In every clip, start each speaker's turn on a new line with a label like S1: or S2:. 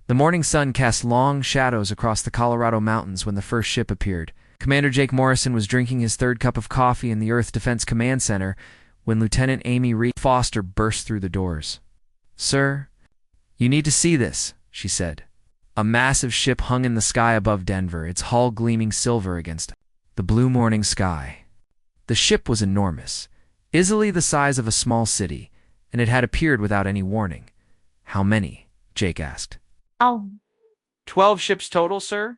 S1: The morning sun cast long shadows across the Colorado mountains when the first ship appeared. Commander Jake Morrison was drinking his third cup of coffee in the Earth Defense Command Center when Lieutenant Amy Reed Foster burst through the doors. "Sir, you need to see this," she said. A massive ship hung in the sky above Denver, its hull gleaming silver against the blue morning sky. The ship was enormous, easily the size of a small city, and it had appeared without any warning. "How many?" Jake asked.
S2: Oh,
S1: 12 ships total, sir."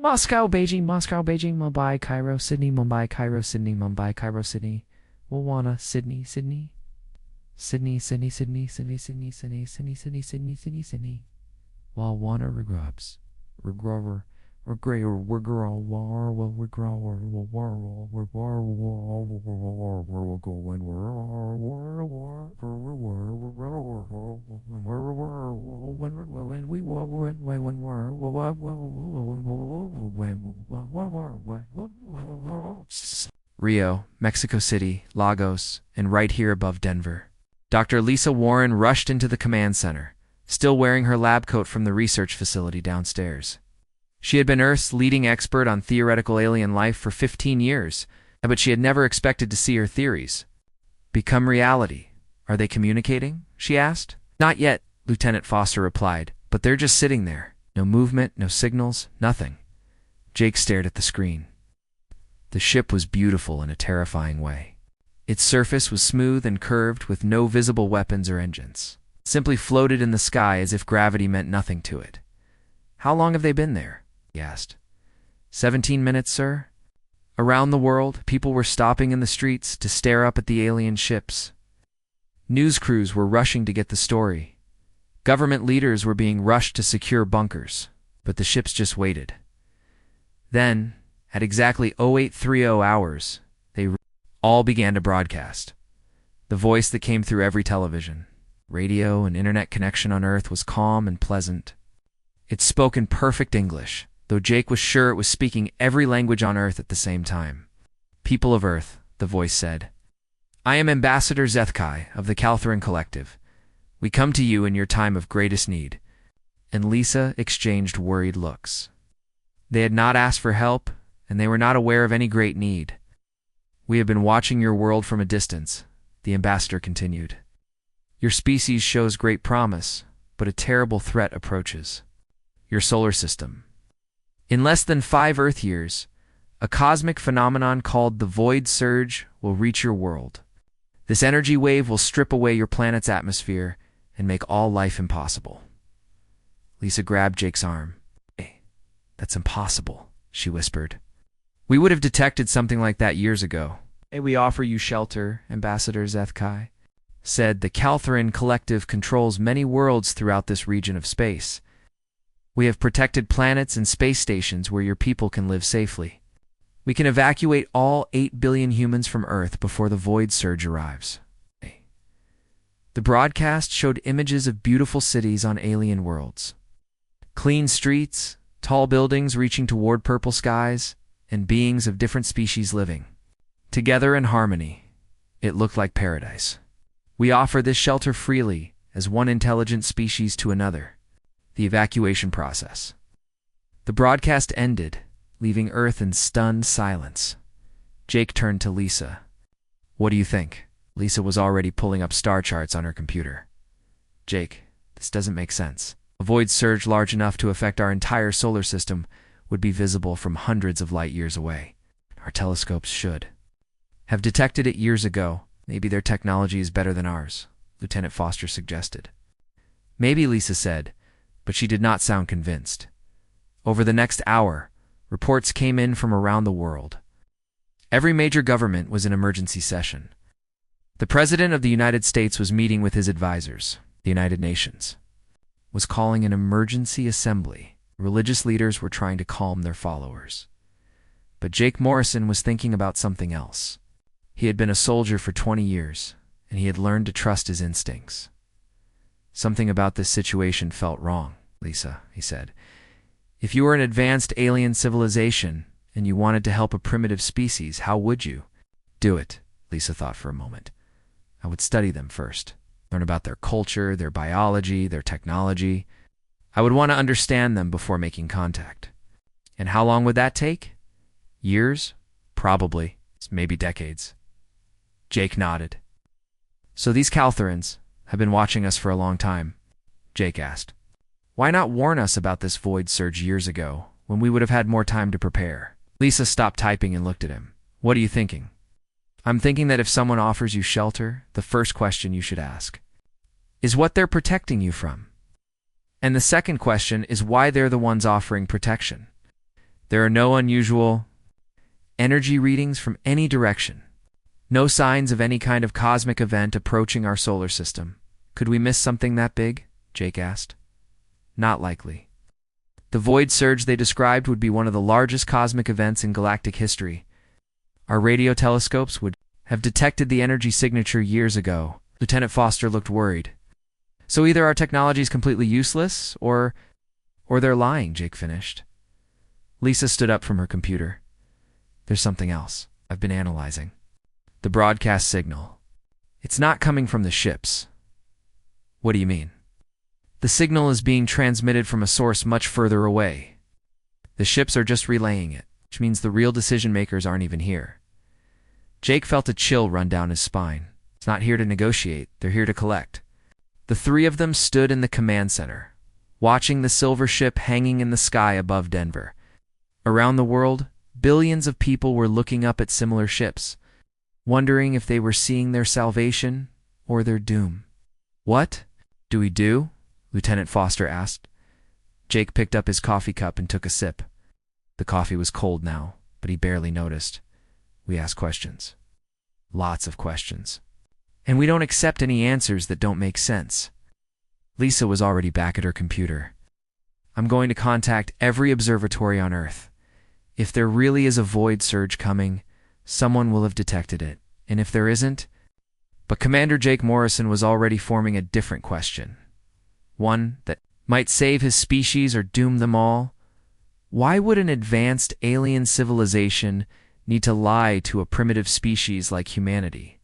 S1: Moscow, Beijing, Mumbai, Cairo, Sydney, Mumbai, Cairo, Sydney, Mumbai, Cairo, Sydney, Wawana, Sydney, Sydney, Sydney, Sydney, Sydney, Sydney, Sydney, Sydney, Sydney, Sydney, Sydney, Sydney, Sydney, Wawana, Regrubs, Regrover, Regrayer, Regrow, War, Will, Regrow, War, Rio, Mexico City, Lagos, and right here above Denver. Dr. Lisa Warren rushed into the command center, still wearing her lab coat from the research facility downstairs. She had been Earth's leading expert on theoretical alien life for 15 years, but she had never expected to see her theories become reality. "Are they communicating?" she asked. "Not yet," Lieutenant Foster replied, "but they're just sitting there. No movement, no signals, nothing." Jake stared at the screen. The ship was beautiful in a terrifying way. Its surface was smooth and curved with no visible weapons or engines. It simply floated in the sky as if gravity meant nothing to it. "How long have they been there?" he asked. 17 minutes, sir." Around the world, people were stopping in the streets to stare up at the alien ships. News crews were rushing to get the story. Government leaders were being rushed to secure bunkers, but the ships just waited. Then, at exactly 0830 hours, they all began to broadcast. The voice that came through every television, radio, and internet connection on Earth was calm and pleasant. It spoke in perfect English, though Jake was sure it was speaking every language on Earth at the same time. "People of Earth," the voice said, "I am Ambassador Zethkai of the Caltherin Collective. We come to you in your time of greatest need." And Lisa exchanged worried looks. They had not asked for help, and they were not aware of any great need. "We have been watching your world from a distance," the ambassador continued. "Your species shows great promise, but a terrible threat approaches. Your solar system. In less than 5 Earth years, a cosmic phenomenon called the Void Surge will reach your world. This energy wave will strip away your planet's atmosphere and make all life impossible." Lisa grabbed Jake's arm. "Hey, that's impossible," she whispered. "We would have detected something like that years ago." "Hey, we offer you shelter," Ambassador Zethkai said. "The Caltherin Collective controls many worlds throughout this region of space. We have protected planets and space stations where your people can live safely. We can evacuate all 8 billion humans from Earth before the Void Surge arrives." The broadcast showed images of beautiful cities on alien worlds. Clean streets, tall buildings reaching toward purple skies, and beings of different species living together in harmony. It looked like paradise. "We offer this shelter freely as one intelligent species to another." The evacuation process. The broadcast ended, leaving Earth in stunned silence. Jake turned to Lisa. "What do you think?" Lisa was already pulling up star charts on her computer. "Jake, this doesn't make sense. A void surge large enough to affect our entire solar system would be visible from hundreds of light years away. Our telescopes should have detected it years ago. Maybe their technology is better than ours," Lieutenant Foster suggested. "Maybe," Lisa said, but she did not sound convinced. Over the next hour, reports came in from around the world. Every major government was in emergency session. The President of the United States was meeting with his advisors. The United Nations was calling an emergency assembly. Religious leaders were trying to calm their followers. But Jake Morrison was thinking about something else. He had been a soldier for 20 years, and he had learned to trust his instincts. Something about this situation felt wrong, Lisa, he said. If you were an advanced alien civilization and you wanted to help a primitive species, how would you do it? Lisa thought for a moment. I would study them first, learn about their culture, their biology, their technology. I would want to understand them before making contact. And how long would that take? Years? Probably. Maybe decades. Jake nodded. So these Caltherans have been watching us for a long time, Jake asked. Why not warn us about this void surge years ago, when we would have had more time to prepare? Lisa stopped typing and looked at him. What are you thinking? I'm thinking that if someone offers you shelter, the first question you should ask is what they're protecting you from. And the second question is why they're the ones offering protection. There are no unusual energy readings from any direction. No signs of any kind of cosmic event approaching our solar system. Could we miss something that big? Jake asked. Not likely. The void surge they described would be one of the largest cosmic events in galactic history. Our radio telescopes would have detected the energy signature years ago. Lieutenant Foster looked worried. So either our technology is completely useless, or they're lying, Jake finished. Lisa stood up from her computer. There's something else I've been analyzing. The broadcast signal. It's not coming from the ships. What do you mean? The signal is being transmitted from a source much further away. The ships are just relaying it, which means the real decision makers aren't even here. Jake felt a chill run down his spine. It's not here to negotiate, they're here to collect. The three of them stood in the command center, watching the silver ship hanging in the sky above Denver. Around the world, billions of people were looking up at similar ships, wondering if they were seeing their salvation or their doom. What do we do? Lieutenant Foster asked. Jake picked up his coffee cup and took a sip. The coffee was cold now, but he barely noticed. We ask questions. Lots of questions. And we don't accept any answers that don't make sense. Lisa was already back at her computer. I'm going to contact every observatory on Earth. If there really is a void surge coming, someone will have detected it. And if there isn't... But Commander Jake Morrison was already forming a different question. One that might save his species or doom them all. Why would an advanced alien civilization need to lie to a primitive species like humanity?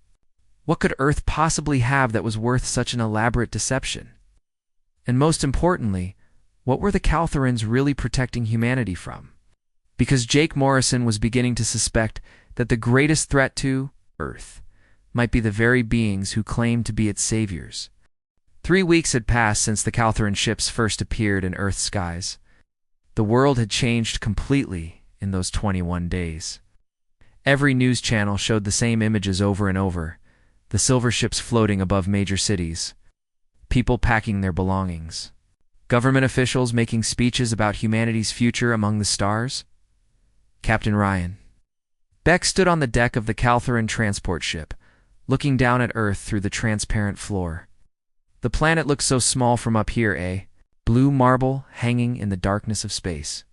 S1: What could Earth possibly have that was worth such an elaborate deception? And most importantly, what were the Caltherans really protecting humanity from? Because Jake Morrison was beginning to suspect that the greatest threat to Earth might be the very beings who claimed to be its saviors. 3 weeks had passed since the Caltheran ships first appeared in Earth's skies. The world had changed completely in those 21 days. Every news channel showed the same images over and over. The silver ships floating above major cities, people packing their belongings, government officials making speeches about humanity's future among the stars. Captain Ryan. Beck stood on the deck of the Caltheran transport ship, looking down at Earth through the transparent floor. The planet looked so small from up here, eh? Blue marble hanging in the darkness of space.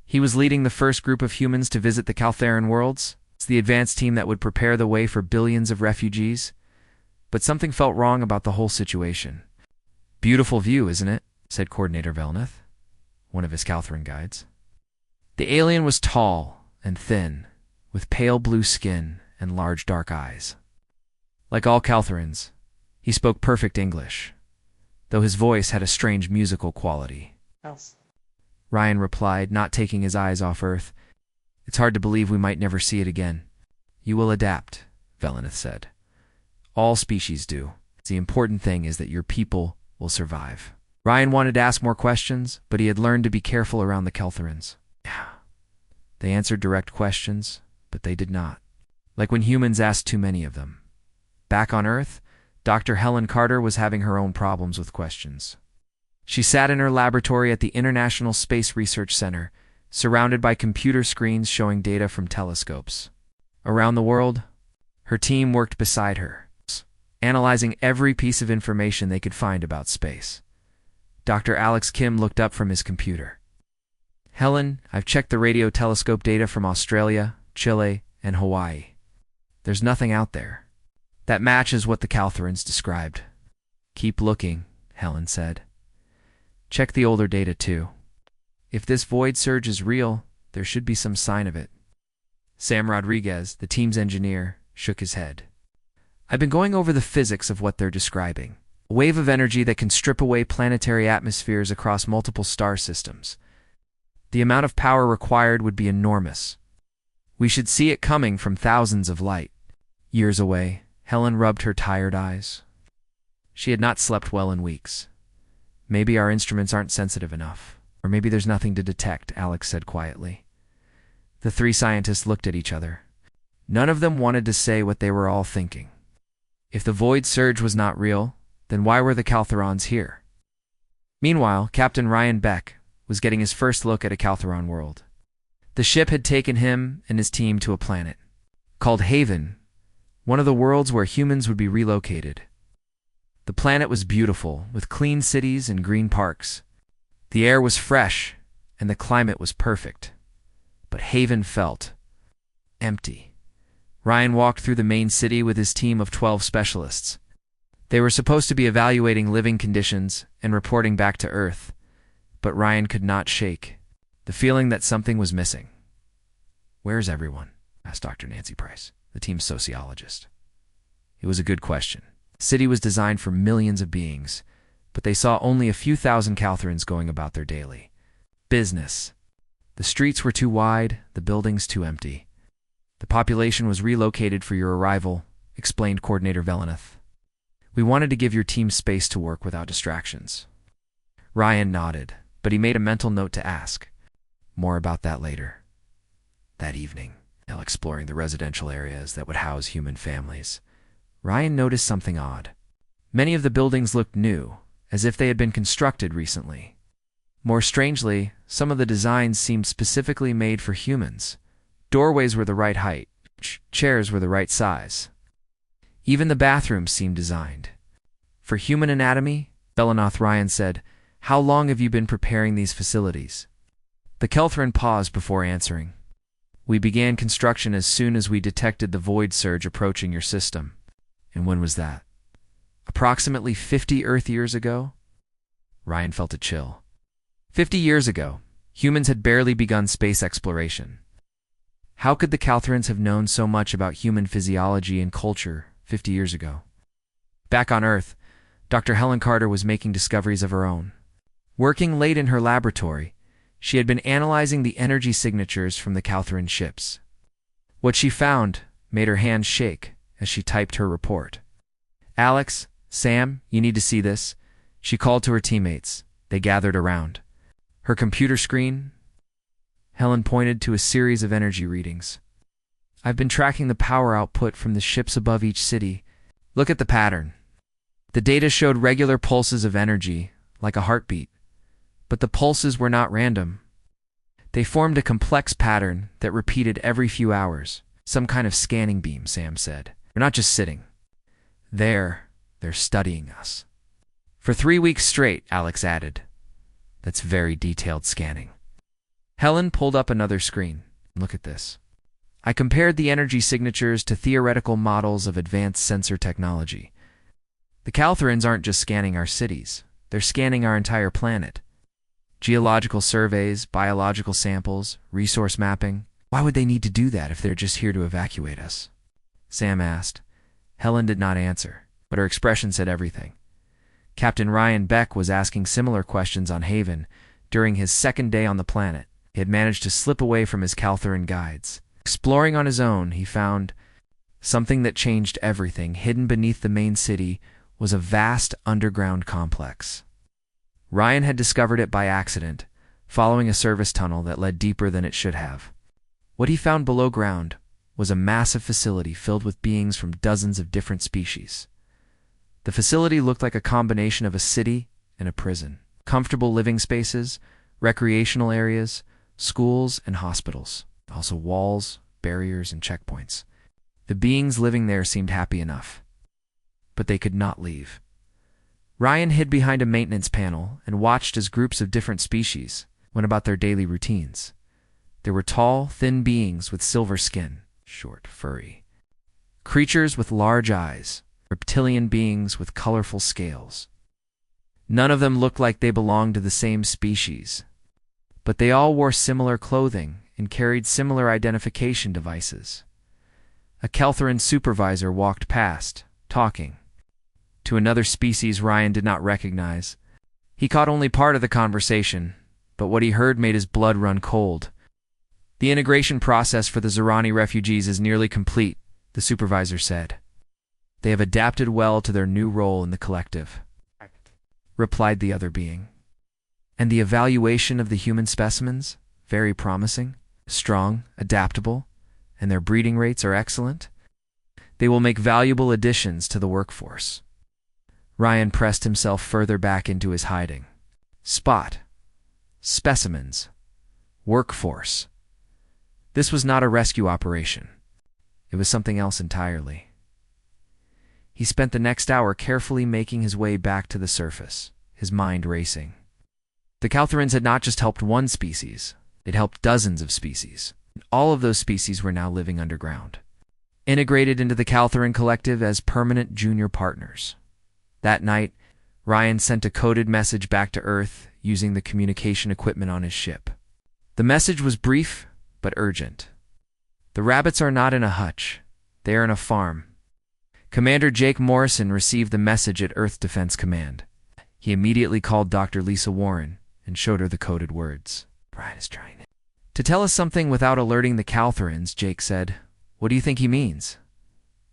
S1: He was leading the first group of humans to visit the Caltheran worlds. It's the advanced team that would prepare the way for billions of refugees. But something felt wrong about the whole situation. Beautiful view, isn't it? Said Coordinator Velneth, one of his Caltheran guides. The alien was tall and thin, with pale blue skin and large dark eyes. Like all Caltherans, he spoke perfect English, though his voice had a strange musical quality. Ryan replied, not taking his eyes off Earth. It's hard to believe we might never see it again. You will adapt, Velneth said. All species do. The important thing is that your people will survive. Ryan wanted to ask more questions, but he had learned to be careful around the Caltherans. They answered direct questions, but they did not. Like when humans asked too many of them. Back on Earth, Dr. Helen Carter was having her own problems with questions. She sat in her laboratory at the International Space Research Center, surrounded by computer screens showing data from telescopes. Around the world, her team worked beside her, analyzing every piece of information they could find about space. Dr. Alex Kim looked up from his computer. Helen, I've checked the radio telescope data from Australia, Chile, and Hawaii. There's nothing out there. That matches what the Calthrans described. Keep looking, Helen said. Check the older data too. If this void surge is real, there should be some sign of it. Sam Rodriguez, the team's engineer, shook his head. I've been going over the physics of what they're describing. A wave of energy that can strip away planetary atmospheres across multiple star systems. The amount of power required would be enormous. We should see it coming from thousands of light years away. Helen rubbed her tired eyes. She had not slept well in weeks. Maybe our instruments aren't sensitive enough. Or maybe there's nothing to detect, Alex said quietly. The three scientists looked at each other. None of them wanted to say what they were all thinking. If the void surge was not real, then why were the Calthrons here? Meanwhile, Captain Ryan Beck was getting his first look at a Calthron world. The ship had taken him and his team to a planet called Haven, one of the worlds where humans would be relocated. The planet was beautiful, with clean cities and green parks. The air was fresh, and the climate was perfect. But Haven felt empty. Ryan walked through the main city with his team of 12 specialists. They were supposed to be evaluating living conditions and reporting back to Earth, but Ryan could not shake the feeling that something was missing. "Where's everyone?" asked Dr. Nancy Price, the team's sociologist. It was a good question. The city was designed for millions of beings, but they saw only a few thousand Calthrans going about their daily business. The streets were too wide, the buildings too empty. The population was relocated for your arrival, explained Coordinator Veleneth. We wanted to give your team space to work without distractions. Ryan nodded, but he made a mental note to ask. More about that later. That evening, while exploring the residential areas that would house human families, Ryan noticed something odd. Many of the buildings looked new, as if they had been constructed recently. More strangely, some of the designs seemed specifically made for humans. Doorways were the right height, chairs were the right size. Even the bathrooms seemed designed for human anatomy. Belanoth Ryan said, "How long have you been preparing these facilities?" The Calthran paused before answering. "We began construction as soon as we detected the void surge approaching your system." "And when was that?" "Approximately 50 Earth years ago." Ryan felt a chill. 50 years ago, humans had barely begun space exploration. How could the Calthrans have known so much about human physiology and culture 50 years ago? Back on Earth, Dr. Helen Carter was making discoveries of her own. Working late in her laboratory, she had been analyzing the energy signatures from the Calthran ships. What she found made her hands shake as she typed her report. "Alex, Sam, you need to see this," she called to her teammates. They gathered around. Her computer screen. Helen pointed to a series of energy readings. "I've been tracking the power output from the ships above each city. Look at the pattern." The data showed regular pulses of energy, like a heartbeat. But the pulses were not random. They formed a complex pattern that repeated every few hours. "Some kind of scanning beam," Sam said. "They're not just sitting. They're studying us." "For 3 weeks straight," Alex added. "That's very detailed scanning." Helen pulled up another screen. "Look at this." I compared the energy signatures to theoretical models of advanced sensor technology. The Calthrans aren't just scanning our cities. They're scanning our entire planet. Geological surveys, biological samples, resource mapping. Why would they need to do that if they're just here to evacuate us? Sam asked. Helen did not answer, but her expression said everything. Captain Ryan Beck was asking similar questions on Haven during his second day on the planet. He had managed to slip away from his Calthran guides. Exploring on his own, he found something that changed everything. Hidden beneath the main city was a vast underground complex. Ryan had discovered it by accident, following a service tunnel that led deeper than it should have. What he found below ground was a massive facility filled with beings from dozens of different species. The facility looked like a combination of a city and a prison. Comfortable living spaces, recreational areas, schools, and hospitals. Also walls, barriers, and checkpoints. The beings living there seemed happy enough. But they could not leave. Ryan hid behind a maintenance panel and watched as groups of different species, went about their daily routines. There were tall, thin beings with silver skin, short, furry. Creatures with large eyes, reptilian beings with colorful scales. None of them looked like they belonged to the same species, but they all wore similar clothing and carried similar identification devices. A Keltheran supervisor walked past, talking to another species Ryan did not recognize. He caught only part of the conversation, but what he heard made his blood run cold. The integration process for the Zerani refugees is nearly complete, the supervisor said. They have adapted well to their new role in the collective, replied the other being. And the evaluation of the human specimens? Very promising, strong, adaptable, and their breeding rates are excellent. They will make valuable additions to the workforce. Ryan pressed himself further back into his hiding. Spot. Specimens. Workforce. This was not a rescue operation. It was something else entirely. He spent the next hour carefully making his way back to the surface, his mind racing. The Keltherans had not just helped one species, they'd helped dozens of species. All of those species were now living underground, integrated into the Keltheran collective as permanent junior partners. That night, Ryan sent a coded message back to Earth using the communication equipment on his ship. The message was brief but urgent. The rabbits are not in a hutch. They are in a farm. Commander Jake Morrison received the message at Earth Defense Command. He immediately called Dr. Lisa Warren and showed her the coded words. Brian is trying to tell us something without alerting the Keltherans, Jake said. What do you think he means?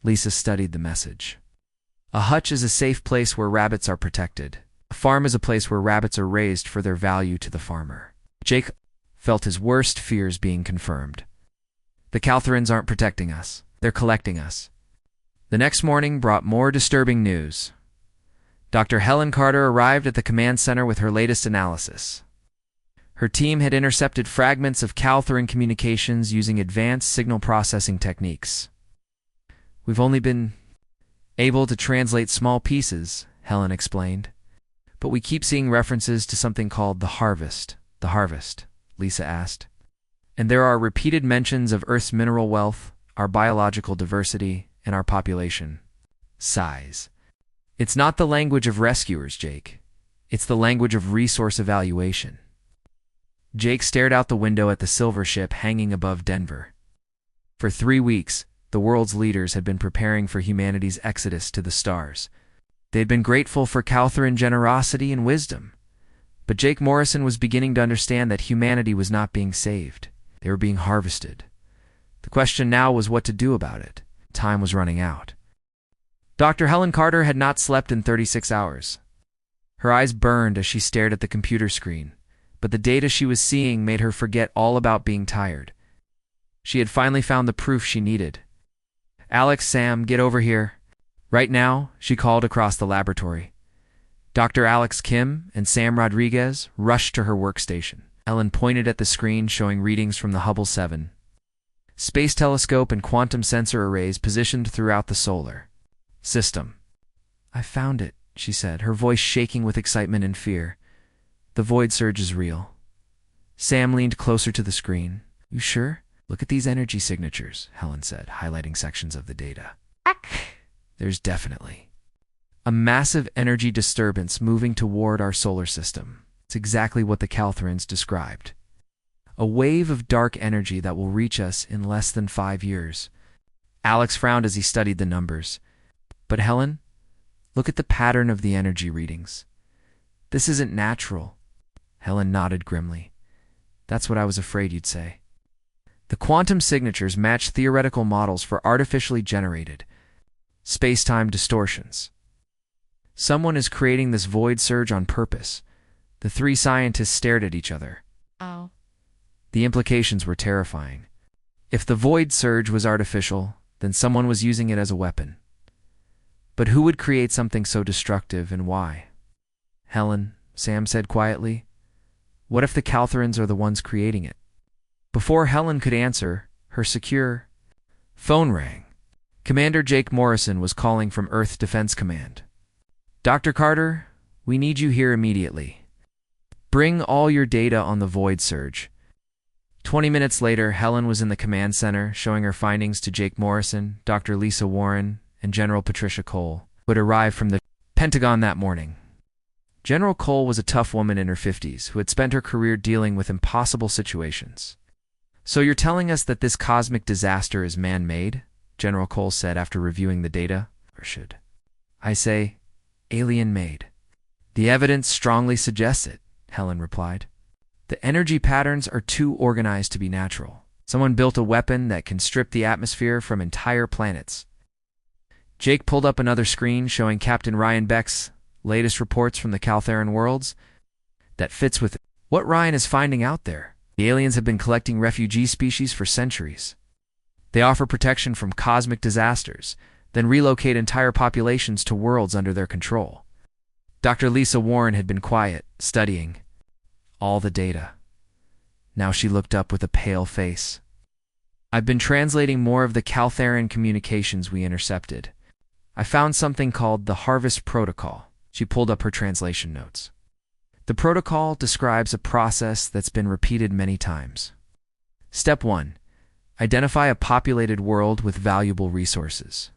S1: Lisa studied the message. A hutch is a safe place where rabbits are protected. A farm is a place where rabbits are raised for their value to the farmer. Jake felt his worst fears being confirmed. The Keltherans aren't protecting us. They're collecting us. The next morning brought more disturbing news. Dr. Helen Carter arrived at the command center with her latest analysis. Her team had intercepted fragments of Keltheran communications using advanced signal processing techniques. We've only been able to translate small pieces, Helen explained. But we keep seeing references to something called the harvest. The harvest, Lisa asked. And there are repeated mentions of Earth's mineral wealth, our biological diversity, and our population size. It's not the language of rescuers, Jake. It's the language of resource evaluation. Jake stared out the window at the silver ship hanging above Denver. For 3 weeks, the world's leaders had been preparing for humanity's exodus to the stars. They had been grateful for Keltheran generosity and wisdom. But Jake Morrison was beginning to understand that humanity was not being saved. They were being harvested. The question now was what to do about it. Time was running out. Dr. Helen Carter had not slept in 36 hours. Her eyes burned as she stared at the computer screen, but the data she was seeing made her forget all about being tired. She had finally found the proof she needed. Alex, Sam, get over here. Right now, she called across the laboratory. Dr. Alex Kim and Sam Rodriguez rushed to her workstation. Ellen pointed at the screen showing readings from the Hubble 7 space telescope and quantum sensor arrays positioned throughout the solar system. I found it, she said, her voice shaking with excitement and fear. The void surge is real. Sam leaned closer to the screen. You sure? Look at these energy signatures, Helen said, highlighting sections of the data. There's definitely a massive energy disturbance moving toward our solar system. It's exactly what the Keltherans described. A wave of dark energy that will reach us in less than 5 years. Alex frowned as he studied the numbers. But Helen, look at the pattern of the energy readings. This isn't natural. Helen nodded grimly. That's what I was afraid you'd say. The quantum signatures match theoretical models for artificially generated space-time distortions. Someone is creating this void surge on purpose. The 3 scientists stared at each other.
S2: Oh.
S1: The implications were terrifying. If the void surge was artificial, then someone was using it as a weapon. But who would create something so destructive and why? Helen, Sam said quietly. What if the Keltherans are the ones creating it? Before Helen could answer, her secure phone rang. Commander Jake Morrison was calling from Earth Defense Command. Dr. Carter, we need you here immediately. Bring all your data on the Void Surge. 20 minutes later, Helen was in the command center, showing her findings to Jake Morrison, Dr. Lisa Warren, and General Patricia Cole, who had arrived from the Pentagon that morning. General Cole was a tough woman in her 50s who had spent her career dealing with impossible situations. "So you're telling us that this cosmic disaster is man-made?" General Cole said after reviewing the data. "Or should I say, alien-made?" "The evidence strongly suggests it," Helen replied. "The energy patterns are too organized to be natural. Someone built a weapon that can strip the atmosphere from entire planets." Jake pulled up another screen showing Captain Ryan Beck's latest reports from the Caltheran worlds. "That fits with what Ryan is finding out there. The aliens have been collecting refugee species for centuries. They offer protection from cosmic disasters, then relocate entire populations to worlds under their control." Dr. Lisa Warren had been quiet, studying all the data. Now she looked up with a pale face. "I've been translating more of the Caltheran communications we intercepted. I found something called the Harvest Protocol." She pulled up her translation notes. The protocol describes a process that's been repeated many times. Step 1. Identify a populated world with valuable resources.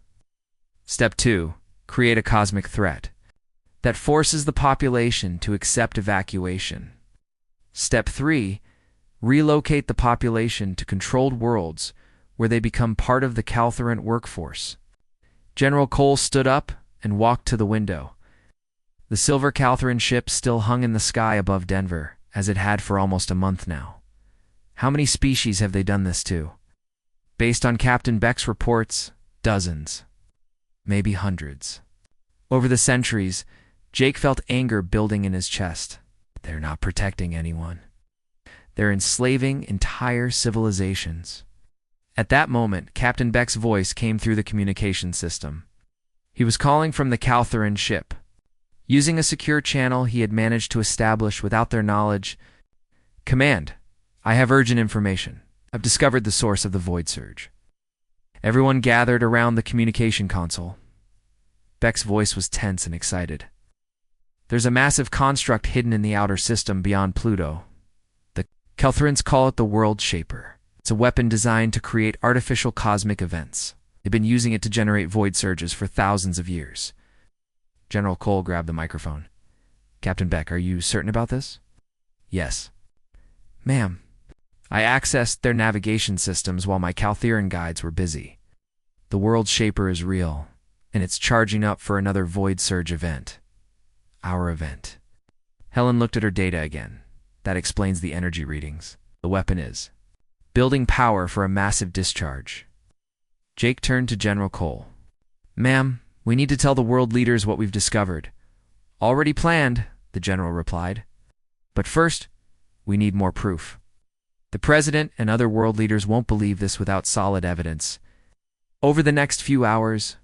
S1: Step 2. Create a cosmic threat that forces the population to accept evacuation. Step 3. Relocate the population to controlled worlds where they become part of the Caltheran workforce. General Cole stood up and walked to the window. The silver Caltheran ship still hung in the sky above Denver, as it had for almost a month now. How many species have they done this to? Based on Captain Beck's reports, dozens. Maybe hundreds. Over the centuries, Jake felt anger building in his chest. They're not protecting anyone. They're enslaving entire civilizations. At that moment, Captain Beck's voice came through the communication system. He was calling from the Caltheran ship. Using a secure channel he had managed to establish without their knowledge. "Command, I have urgent information. I've discovered the source of the Void Surge." Everyone gathered around the communication console. Beck's voice was tense and excited. "There's a massive construct hidden in the outer system beyond Pluto. The Caltherans call it the World Shaper. It's a weapon designed to create artificial cosmic events. They've been using it to generate void surges for thousands of years." General Cole grabbed the microphone. "Captain Beck, are you certain about this?" "Yes." "Ma'am, I accessed their navigation systems while my Caltheran guides were busy. The World Shaper is real, and it's charging up for another void surge event. Our event." Helen looked at her data again. "That explains the energy readings. The weapon is building power for a massive discharge." Jake turned to General Cole. "Ma'am, we need to tell the world leaders what we've discovered." "Already planned," the general replied. "But first, we need more proof. The president and other world leaders won't believe this without solid evidence." Over the next few hours,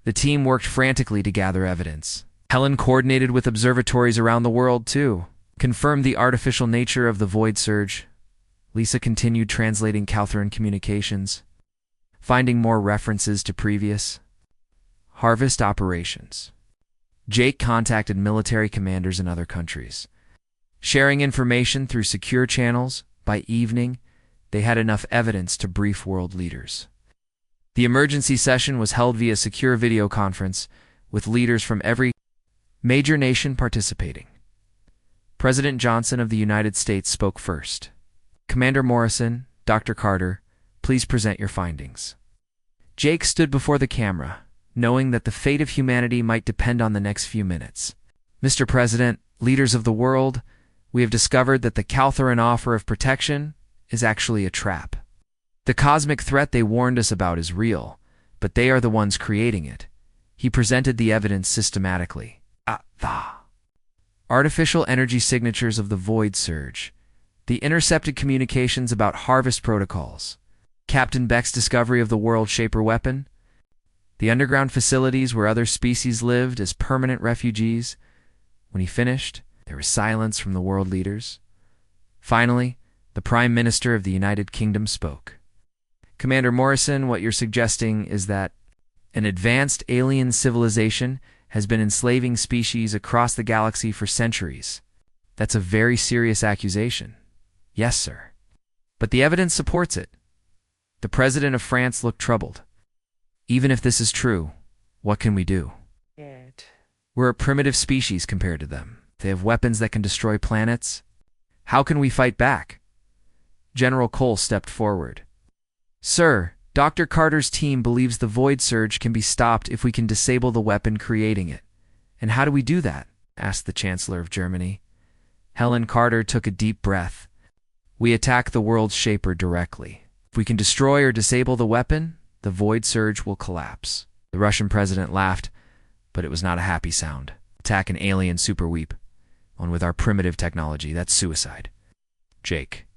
S1: the team worked frantically to gather evidence. Helen coordinated with observatories around the world, too, confirmed the artificial nature of the void surge. Lisa continued translating Caltheran communications, finding more references to previous harvest operations. Jake contacted military commanders in other countries. Sharing information through secure channels, by evening, they had enough evidence to brief world leaders. The emergency session was held via secure video conference, with leaders from every major nation participating. President Johnson of the United States spoke first. "Commander Morrison, Dr. Carter, please present your findings." Jake stood before the camera, knowing that the fate of humanity might depend on the next few minutes. "Mr. President, leaders of the world, we have discovered that the Caltheran offer of protection is actually a trap. The cosmic threat they warned us about is real, but they are the ones creating it." He presented the evidence systematically. Artificial energy signatures of the void surge, the intercepted communications about harvest protocols, Captain Beck's discovery of the World Shaper weapon, the underground facilities where other species lived as permanent refugees. When he finished, there was silence from the world leaders. Finally, the Prime Minister of the United Kingdom spoke. "Commander Morrison, what you're suggesting is that an advanced alien civilization has been enslaving species across the galaxy for centuries. That's a very serious accusation. Yes, sir. But the evidence supports it. The president of France looked troubled. Even if this is true, what can we do? We're a primitive species compared to them. They have weapons that can destroy planets. How can we fight back? General Cole stepped forward. Sir, Dr. Carter's team believes the void surge can be stopped if we can disable the weapon creating it. And how do we do that? Asked the Chancellor of Germany. Helen Carter took a deep breath. We attack the world's shaper directly. If we can destroy or disable the weapon, the void surge will collapse. The Russian president laughed, but it was not a happy sound. Attack an alien superweep. One with our primitive technology, that's suicide. Jake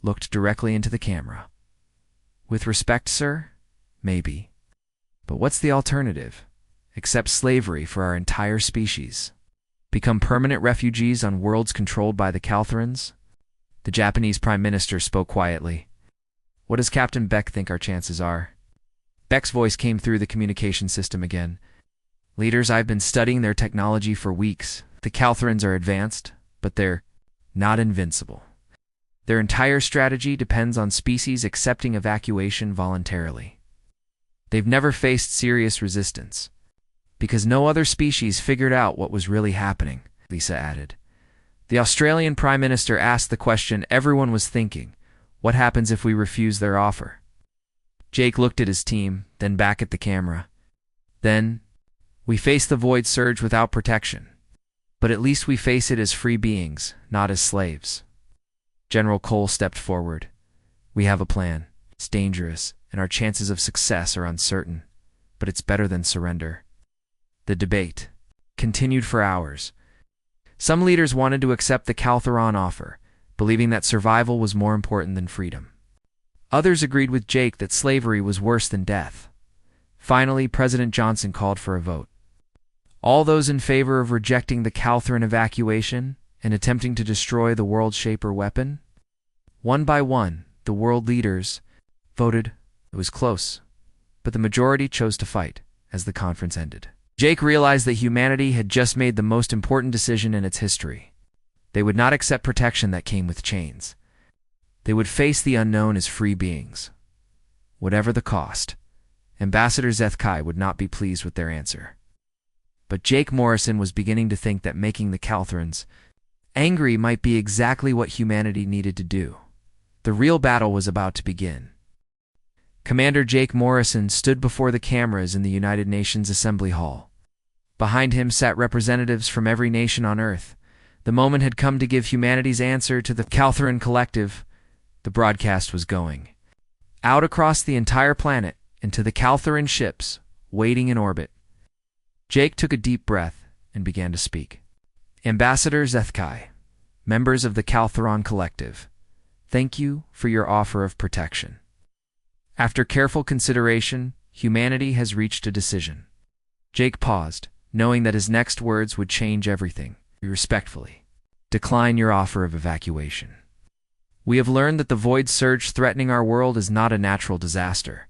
S1: looked directly into the camera. With respect, sir? Maybe. But what's the alternative? Accept slavery for our entire species. Become permanent refugees on worlds controlled by the Calthrans? The Japanese Prime Minister spoke quietly. What does Captain Beck think our chances are? Beck's voice came through the communication system again. Leaders, I've been studying their technology for weeks. The Calthrans are advanced, but they're not invincible. Their entire strategy depends on species accepting evacuation voluntarily. They've never faced serious resistance, because no other species figured out what was really happening, Lisa added. The Australian Prime Minister asked the question everyone was thinking. What happens if we refuse their offer? Jake looked at his team, then back at the camera. Then, we face the void surge without protection. But at least we face it as free beings, not as slaves. General Cole stepped forward. We have a plan. It's dangerous, and our chances of success are uncertain. But it's better than surrender. The debate continued for hours. Some leaders wanted to accept the Caltheron offer, believing that survival was more important than freedom. Others agreed with Jake that slavery was worse than death. Finally, President Johnson called for a vote. All those in favor of rejecting the Calthran evacuation and attempting to destroy the World Shaper weapon? One by one, the world leaders voted. It was close, but the majority chose to fight as the conference ended. Jake realized that humanity had just made the most important decision in its history. They would not accept protection that came with chains. They would face the unknown as free beings. Whatever the cost, Ambassador Zethkai would not be pleased with their answer. But Jake Morrison was beginning to think that making the Calthrans angry might be exactly what humanity needed to do. The real battle was about to begin. Commander Jake Morrison stood before the cameras in the United Nations Assembly Hall. Behind him sat representatives from every nation on Earth. The moment had come to give humanity's answer to the Calthran Collective. The broadcast was going out across the entire planet and to the Calthran ships waiting in orbit. Jake took a deep breath and began to speak. Ambassador Zethkai, members of the Calthran Collective, thank you for your offer of protection. After careful consideration, humanity has reached a decision. Jake paused, knowing that his next words would change everything. We respectfully decline your offer of evacuation. We have learned that the void surge threatening our world is not a natural disaster.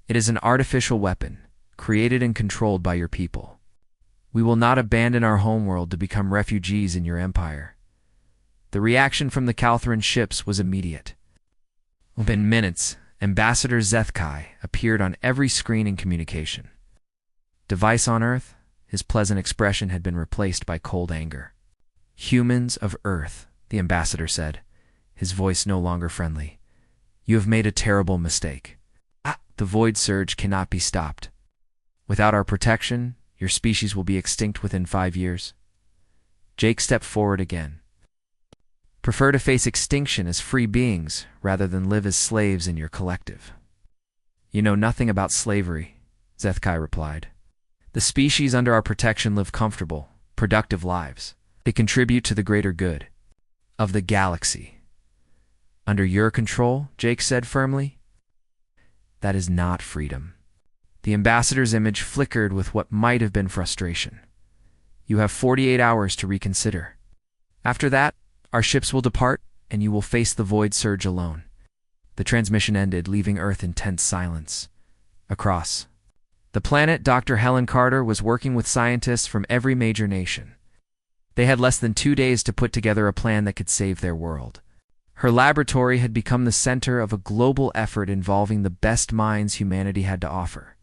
S1: It is an artificial weapon, created and controlled by your people. We will not abandon our homeworld to become refugees in your empire. The reaction from the Calthran ships was immediate. Within minutes, Ambassador Zethkai appeared on every screen in communication. Device on Earth, his pleasant expression had been replaced by cold anger. Humans of Earth, the ambassador said, his voice no longer friendly. You have made a terrible mistake. The void surge cannot be stopped. Without our protection, your species will be extinct within 5 years. Jake stepped forward again. Prefer to face extinction as free beings rather than live as slaves in your collective. You know nothing about slavery, Zethkai replied. The species under our protection live comfortable, productive lives. They contribute to the greater good of the galaxy. Under your control, Jake said firmly. That is not freedom. The ambassador's image flickered with what might have been frustration. You have 48 hours to reconsider. After that, our ships will depart, and you will face the void surge alone. The transmission ended, leaving Earth in tense silence. Across the planet, Dr. Helen Carter was working with scientists from every major nation. They had less than 2 days to put together a plan that could save their world. Her laboratory had become the center of a global effort involving the best minds humanity had to offer.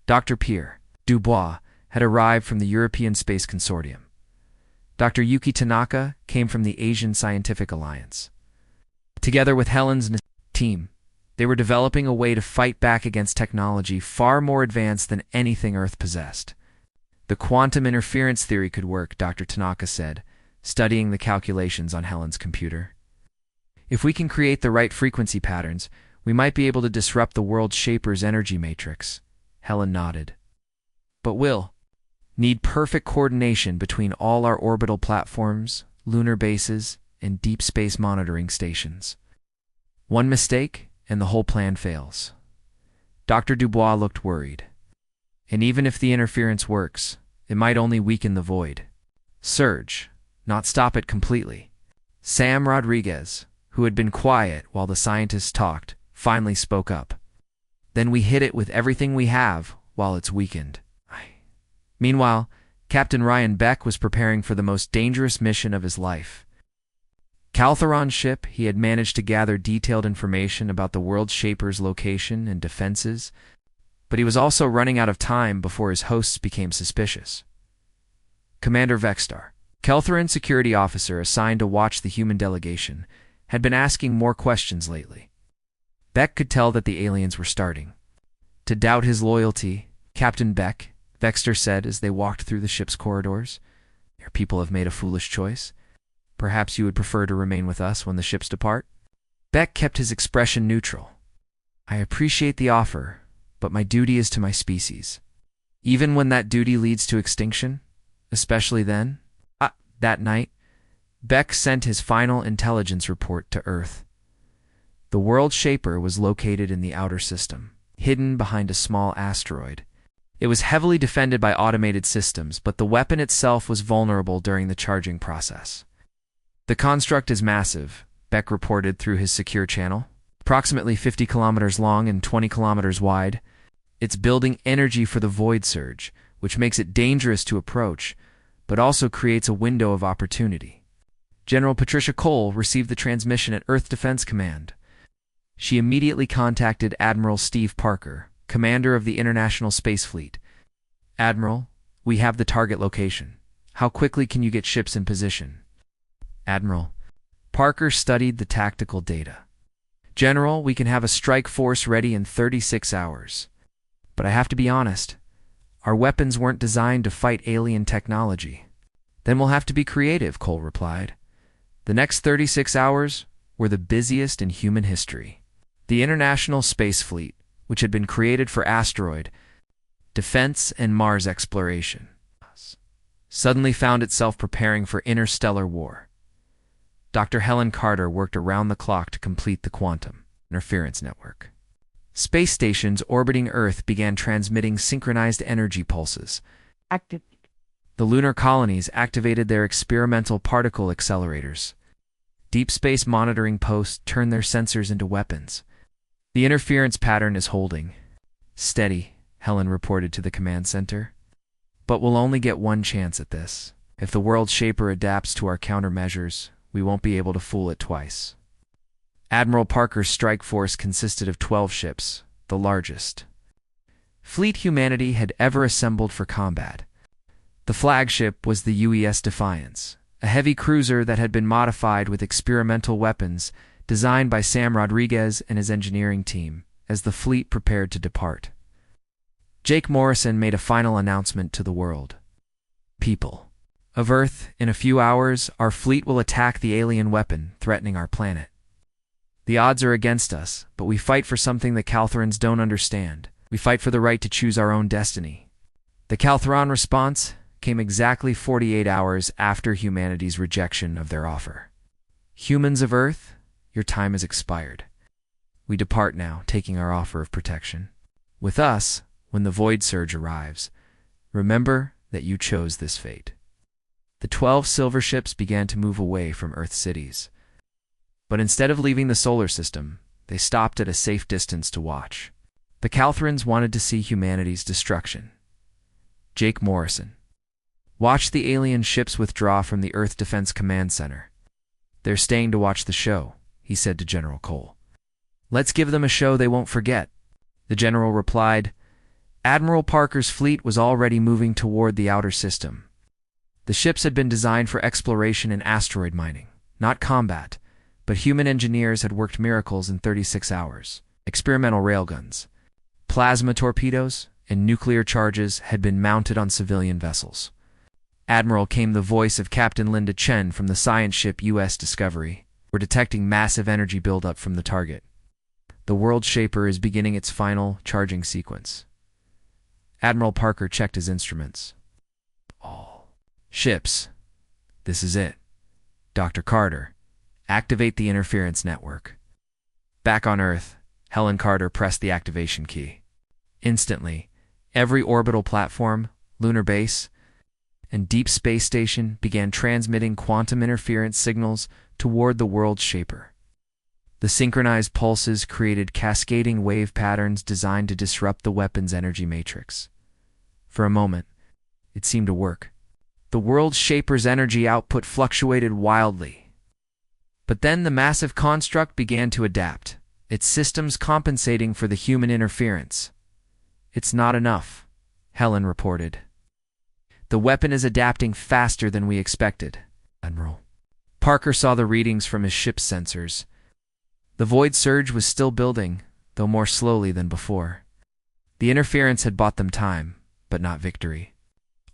S1: Dr. Pierre Dubois had arrived from the European Space Consortium. Dr. Yuki Tanaka came from the Asian Scientific Alliance. Together with Helen's team, they were developing a way to fight back against technology far more advanced than anything Earth possessed. The quantum interference theory could work, Dr. Tanaka said, studying the calculations on Helen's computer. If we can create the right frequency patterns, we might be able to disrupt the world shaper's energy matrix. Helen nodded. But we'll need perfect coordination between all our orbital platforms, lunar bases, and deep space monitoring stations. One mistake, and the whole plan fails. Dr. Dubois looked worried. And even if the interference works, it might only weaken the void. Surge, not stop it completely. Sam Rodriguez, who had been quiet while the scientists talked, finally spoke up. Then we hit it with everything we have while it's weakened. Meanwhile, Captain Ryan Beck was preparing for the most dangerous mission of his life. Caltheron's ship, he had managed to gather detailed information about the world shaper's location and defenses, but he was also running out of time before his hosts became suspicious. Commander Vextar, Caltheron security officer assigned to watch the human delegation, had been asking more questions lately. Beck could tell that the aliens were starting to doubt his loyalty. Captain Beck, Vextar said as they walked through the ship's corridors, "Your people have made a foolish choice. Perhaps you would prefer to remain with us when the ships depart?" Beck kept his expression neutral. "I appreciate the offer, but my duty is to my species. Even when that duty leads to extinction, especially then." That night, Beck sent his final intelligence report to Earth. The world shaper was located in the outer system, hidden behind a small asteroid. It was heavily defended by automated systems, but the weapon itself was vulnerable during the charging process. "The construct is massive," Beck reported through his secure channel. "Approximately 50 kilometers long and 20 kilometers wide. It's building energy for the void surge, which makes it dangerous to approach, but also creates a window of opportunity." General Patricia Cole received the transmission at Earth Defense Command. She immediately contacted Admiral Steve Parker, commander of the International Space Fleet. "Admiral, we have the target location. How quickly can you get ships in position?" "Admiral." Parker studied the tactical data. "General, we can have a strike force ready in 36 hours. But I have to be honest, our weapons weren't designed to fight alien technology." "Then we'll have to be creative," Cole replied. The next 36 hours were the busiest in human history. The International Space Fleet, which had been created for asteroid defense and Mars exploration, suddenly found itself preparing for interstellar war. Dr. Helen Carter worked around the clock to complete the quantum interference network. Space stations orbiting Earth began transmitting synchronized energy pulses. The lunar colonies activated their experimental particle accelerators. Deep space monitoring posts turned their sensors into weapons. "The interference pattern is holding steady," Helen reported to the command center. "But we'll only get one chance at this. If the world shaper adapts to our countermeasures, we won't be able to fool it twice." Admiral Parker's strike force consisted of 12 ships, the largest fleet humanity had ever assembled for combat. The flagship was the UES Defiance, a heavy cruiser that had been modified with experimental weapons designed by Sam Rodriguez and his engineering team as the fleet prepared to depart. Jake Morrison made a final announcement to the world. "People of Earth, in a few hours, our fleet will attack the alien weapon threatening our planet. The odds are against us, but we fight for something the Caltherans don't understand. We fight for the right to choose our own destiny." The Caltheron response came exactly 48 hours after humanity's rejection of their offer. "Humans of Earth, your time has expired. We depart now, taking our offer of protection. With us, when the void surge arrives, remember that you chose this fate." The 12 silver ships began to move away from Earth cities. But instead of leaving the solar system, they stopped at a safe distance to watch. The Caltherans wanted to see humanity's destruction. Jake Morrison, Watch the alien ships withdraw from the Earth Defense Command Center. They're staying to watch the show, he said to General Cole. Let's give them a show they won't forget. The general replied. Admiral Parker's fleet was already moving toward the outer system. The ships had been designed for exploration and asteroid mining, not combat, but human engineers had worked miracles in 36 hours. Experimental railguns, plasma torpedoes, and nuclear charges had been mounted on civilian vessels. Admiral came the voice of Captain Linda Chen from the science ship U.S. Discovery. We're detecting massive energy buildup from the target. The World Shaper is beginning its final charging sequence. Admiral Parker checked his instruments. All ships. This is it. Dr. Carter, activate the interference network. Back on Earth, Helen Carter pressed the activation key. Instantly, every orbital platform, lunar base, and deep space station began transmitting quantum interference signals toward the World Shaper. The synchronized pulses created cascading wave patterns designed to disrupt the weapon's energy matrix. For a moment, it seemed to work. The World Shaper's energy output fluctuated wildly. But then the massive construct began to adapt, its systems compensating for the human interference. It's not enough, Helen reported. The weapon is adapting faster than we expected, Admiral. Parker saw the readings from his ship's sensors. The void surge was still building, though more slowly than before. The interference had bought them time, but not victory.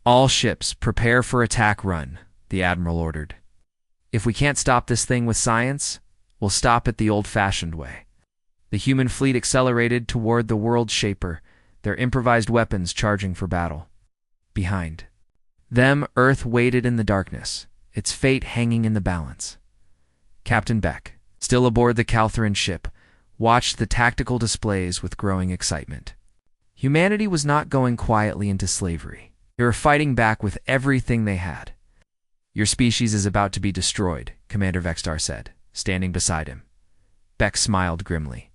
S1: All ships, prepare for attack run, the Admiral ordered. If we can't stop this thing with science, we'll stop it the old-fashioned way. The human fleet accelerated toward the World Shaper, their improvised weapons charging for battle. Behind them, Earth waited in the darkness, its fate hanging in the balance. Captain Beck, still aboard the Caltherin ship, watched the tactical displays with growing excitement. Humanity was not going quietly into slavery. They were fighting back with everything they had. Your species is about to be destroyed, Commander Vextar said, standing beside him. Beck smiled grimly.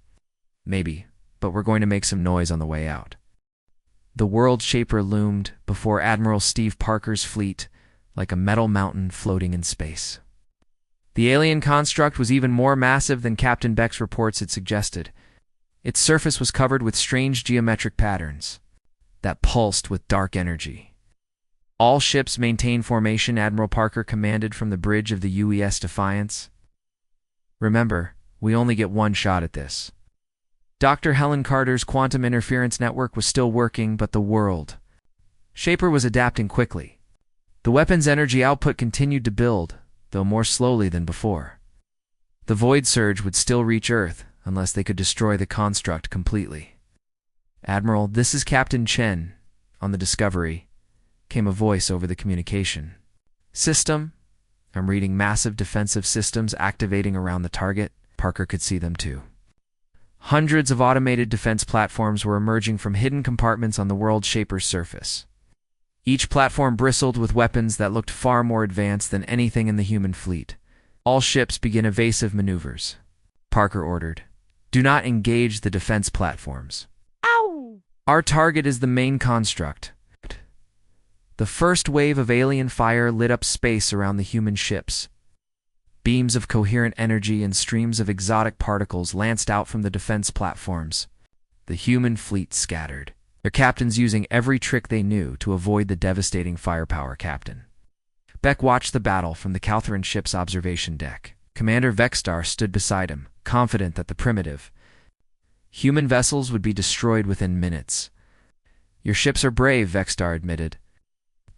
S1: Maybe, but we're going to make some noise on the way out. The World Shaper loomed before Admiral Steve Parker's fleet like a metal mountain floating in space. The alien construct was even more massive than Captain Beck's reports had suggested. Its surface was covered with strange geometric patterns that pulsed with dark energy. All ships maintain formation, Admiral Parker commanded from the bridge of the UES Defiance. Remember, we only get one shot at this. Dr. Helen Carter's quantum interference network was still working, but the World Shaper was adapting quickly. The weapon's energy output continued to build, though more slowly than before. The void surge would still reach Earth unless they could destroy the construct completely. Admiral, this is Captain Chen. On the Discovery came a voice over the communication system. I'm reading massive defensive systems activating around the target. Parker could see them too. Hundreds of automated defense platforms were emerging from hidden compartments on the World Shaper's surface. Each platform bristled with weapons that looked far more advanced than anything in the human fleet. All ships begin evasive maneuvers, Parker ordered. Do not engage the defense platforms. Ow! Our target is the main construct. The first wave of alien fire lit up space around the human ships. Beams of coherent energy and streams of exotic particles lanced out from the defense platforms. The human fleet scattered, their captains using every trick they knew to avoid the devastating firepower. Captain Beck watched the battle from the Caltherin ship's observation deck. Commander Vextar stood beside him, confident that the primitive human vessels would be destroyed within minutes. Your ships are brave, Vextar admitted,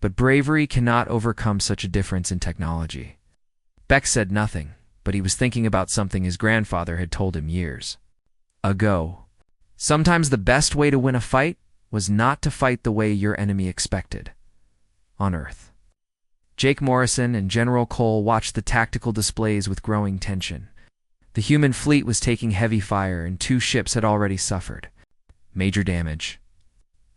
S1: but bravery cannot overcome such a difference in technology. Beck said nothing, but he was thinking about something his grandfather had told him years ago. Sometimes the best way to win a fight was not to fight the way your enemy expected. On Earth, Jake Morrison and General Cole watched the tactical displays with growing tension. The human fleet was taking heavy fire, and 2 ships had already suffered major damage.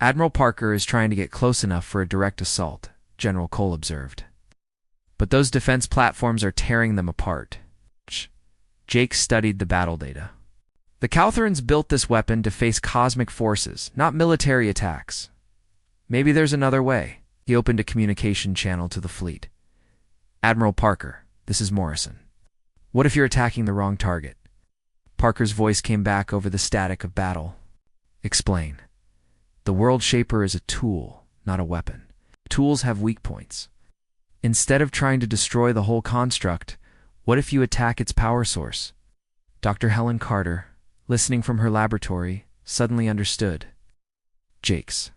S1: Admiral Parker is trying to get close enough for a direct assault, General Cole observed. But those defense platforms are tearing them apart. Jake studied the battle data. The Caltherins built this weapon to face cosmic forces, not military attacks. Maybe there's another way. He opened a communication channel to the fleet. "Admiral Parker, this is Morrison. What if you're attacking the wrong target?" Parker's voice came back over the static of battle. "Explain. The World Shaper is a tool, not a weapon. Tools have weak points. Instead of trying to destroy the whole construct, what if you attack its power source?" Dr. Helen Carter, listening from her laboratory, suddenly understood. "Jakes,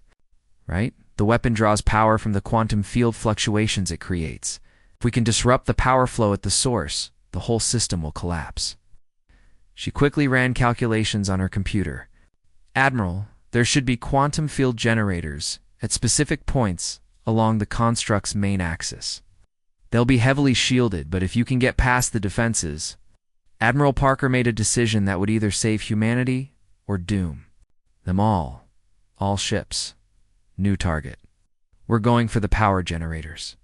S1: right? The weapon draws power from the quantum field fluctuations it creates. If we can disrupt the power flow at the source, the whole system will collapse." She quickly ran calculations on her computer. "Admiral, there should be quantum field generators at specific points along the construct's main axis. They'll be heavily shielded, but if you can get past the defenses..." Admiral Parker made a decision that would either save humanity or doom them all. All ships. New target. "We're going for the power generators.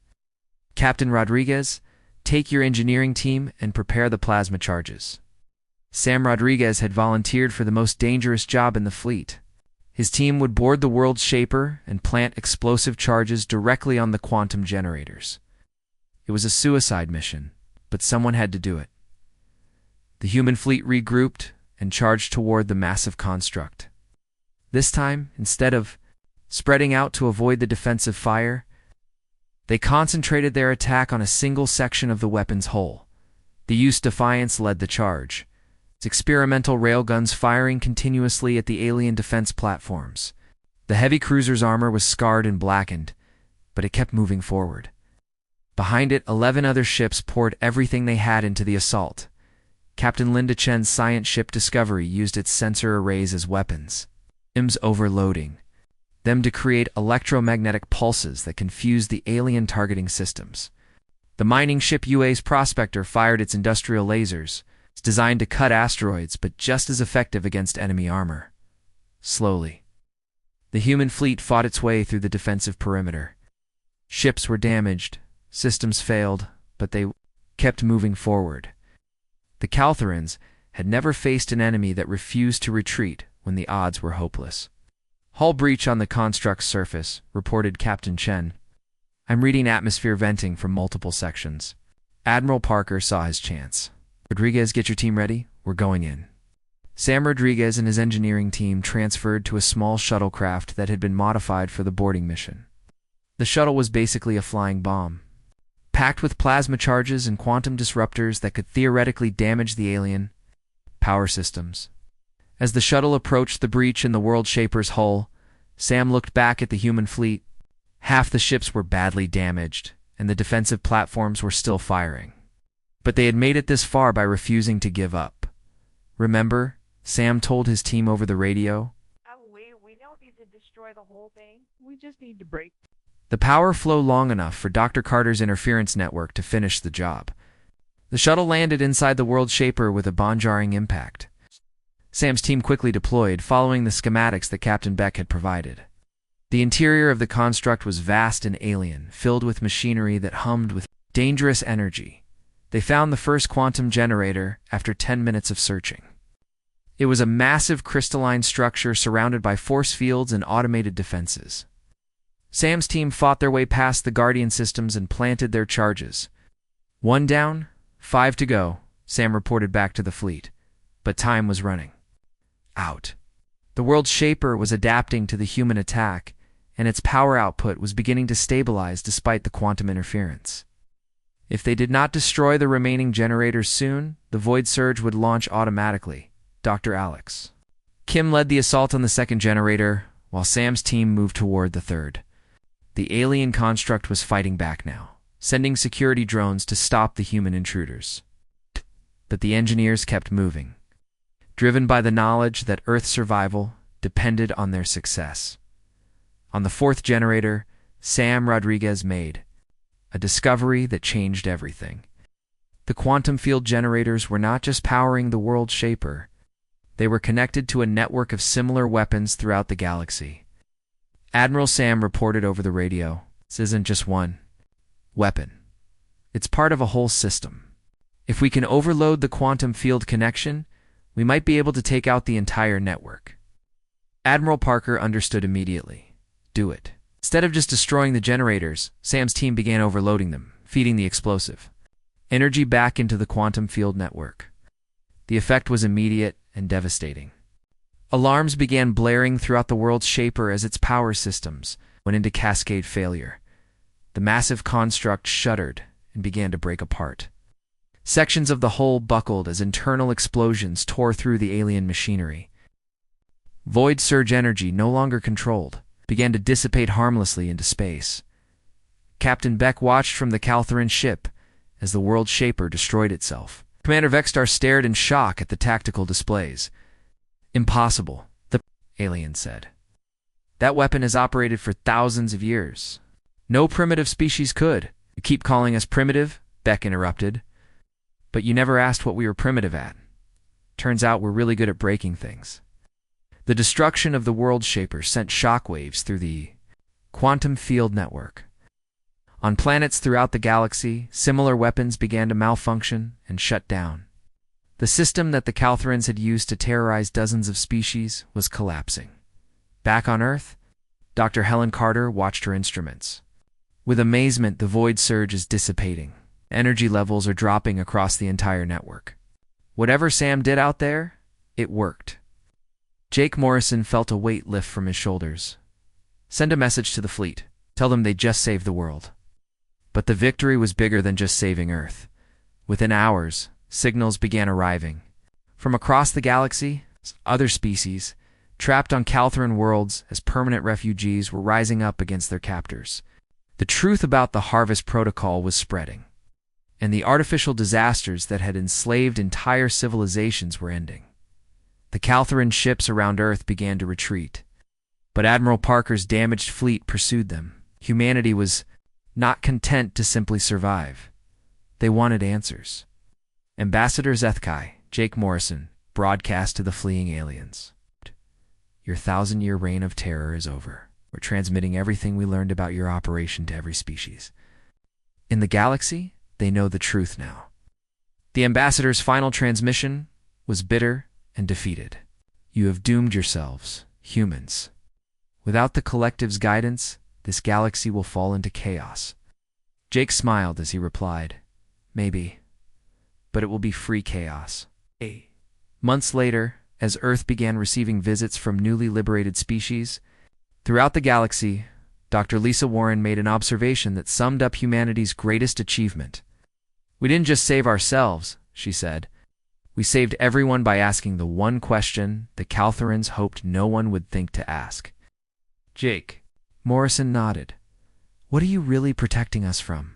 S1: Captain Rodriguez, take your engineering team and prepare the plasma charges." Sam Rodriguez had volunteered for the most dangerous job in the fleet. His team would board the World Shaper and plant explosive charges directly on the quantum generators. It was a suicide mission, but someone had to do it. The human fleet regrouped and charged toward the massive construct. This time, instead of spreading out to avoid the defensive fire, they concentrated their attack on a single section of the weapon's hull. The Use Defiance led the charge, its experimental railguns firing continuously at the alien defense platforms. The heavy cruiser's armor was scarred and blackened, but it kept moving forward. Behind it, 11 other ships poured everything they had into the assault. Captain Linda Chen's science ship Discovery used its sensor arrays as weapons. IMS overloading them to create electromagnetic pulses that confused the alien targeting systems. The mining ship UA's Prospector fired its industrial lasers. It's designed to cut asteroids, but just as effective against enemy armor. Slowly, the human fleet fought its way through the defensive perimeter. Ships were damaged, systems failed, but they kept moving forward. The Caltherans had never faced an enemy that refused to retreat when the odds were hopeless. "Hull breach on the construct's surface," reported Captain Chen. "I'm reading atmosphere venting from multiple sections." Admiral Parker saw his chance. "Rodriguez, get your team ready. We're going in." Sam Rodriguez and his engineering team transferred to a small shuttlecraft that had been modified for the boarding mission. The shuttle was basically a flying bomb, packed with plasma charges and quantum disruptors that could theoretically damage the alien power systems. As the shuttle approached the breach in the World Shaper's hull, Sam looked back at the human fleet. Half the ships were badly damaged, and the defensive platforms were still firing. But they had made it this far by refusing to give up. "Remember," Sam told his team over the radio,
S2: We don't need to destroy the whole thing. We just need to break
S1: the power flow long enough for Dr. Carter's interference network to finish the job. The shuttle landed inside the World Shaper with a bone-jarring impact. Sam's team quickly deployed, following the schematics that Captain Beck had provided. The interior of the construct was vast and alien, filled with machinery that hummed with dangerous energy. They found the first quantum generator after 10 minutes of searching. It was a massive crystalline structure surrounded by force fields and automated defenses. Sam's team fought their way past the Guardian systems and planted their charges. "One down, 5 to go," Sam reported back to the fleet. But time was running out. The World Shaper was adapting to the human attack, and its power output was beginning to stabilize despite the quantum interference. If they did not destroy the remaining generators soon, the Void Surge would launch automatically. Dr. Alex Kim led the assault on the second generator, while Sam's team moved toward the third. The alien construct was fighting back now, sending security drones to stop the human intruders. But the engineers kept moving, driven by the knowledge that Earth's survival depended on their success. On the fourth generator, Sam Rodriguez made a discovery that changed everything. The quantum field generators were not just powering the World Shaper. They were connected to a network of similar weapons throughout the galaxy. Admiral Sam reported over the radio, "This isn't just one weapon. It's part of a whole system. If we can overload the quantum field connection, we might be able to take out the entire network." Admiral Parker understood immediately. "Do it." Instead of just destroying the generators, Sam's team began overloading them, feeding the explosive energy back into the quantum field network. The effect was immediate and devastating. Alarms began blaring throughout the world's shaper as its power systems went into cascade failure. The massive construct shuddered and began to break apart. Sections of the hull buckled as internal explosions tore through the alien machinery. Void surge energy, no longer controlled, began to dissipate harmlessly into space. Captain Beck watched from the Caltheran ship as the world shaper destroyed itself. Commander Vexstar stared in shock at the tactical displays. "Impossible," the alien said. "That weapon has operated for thousands of years. No primitive species could." "You keep calling us primitive," Beck interrupted. "But you never asked what we were primitive at. Turns out we're really good at breaking things." The destruction of the world shaper sent shockwaves through the quantum field network. On planets throughout the galaxy, similar weapons began to malfunction and shut down. The system that the Caltherans had used to terrorize dozens of species was collapsing. Back on Earth, Dr. Helen Carter watched her instruments. With amazement, the void surge is dissipating. Energy levels are dropping across the entire network. Whatever Sam did out there, it worked. Jake Morrison felt a weight lift from his shoulders. "Send a message to the fleet. Tell them they just saved the world." But the victory was bigger than just saving Earth. Within hours, signals began arriving. From across the galaxy, other species, trapped on Caltheran worlds as permanent refugees, were rising up against their captors. The truth about the Harvest Protocol was spreading, and the artificial disasters that had enslaved entire civilizations were ending. The Caltheran ships around Earth began to retreat, but Admiral Parker's damaged fleet pursued them. Humanity was not content to simply survive. They wanted answers. Ambassador Zethkai, Jake Morrison, broadcast to the fleeing aliens. "Your 1,000-year reign of terror is over. We're transmitting everything we learned about your operation to every species. In the galaxy, they know the truth now." The ambassador's final transmission was bitter and defeated. "You have doomed yourselves, humans. Without the collective's guidance, this galaxy will fall into chaos." Jake smiled as he replied, "Maybe, but it will be free chaos." Months later, as Earth began receiving visits from newly liberated species, throughout the galaxy, Dr. Lisa Warren made an observation that summed up humanity's greatest achievement. "We didn't just save ourselves," she said. "We saved everyone by asking the one question the Caltherans hoped no one would think to ask." Jake Morrison nodded. "What are you really protecting us from?"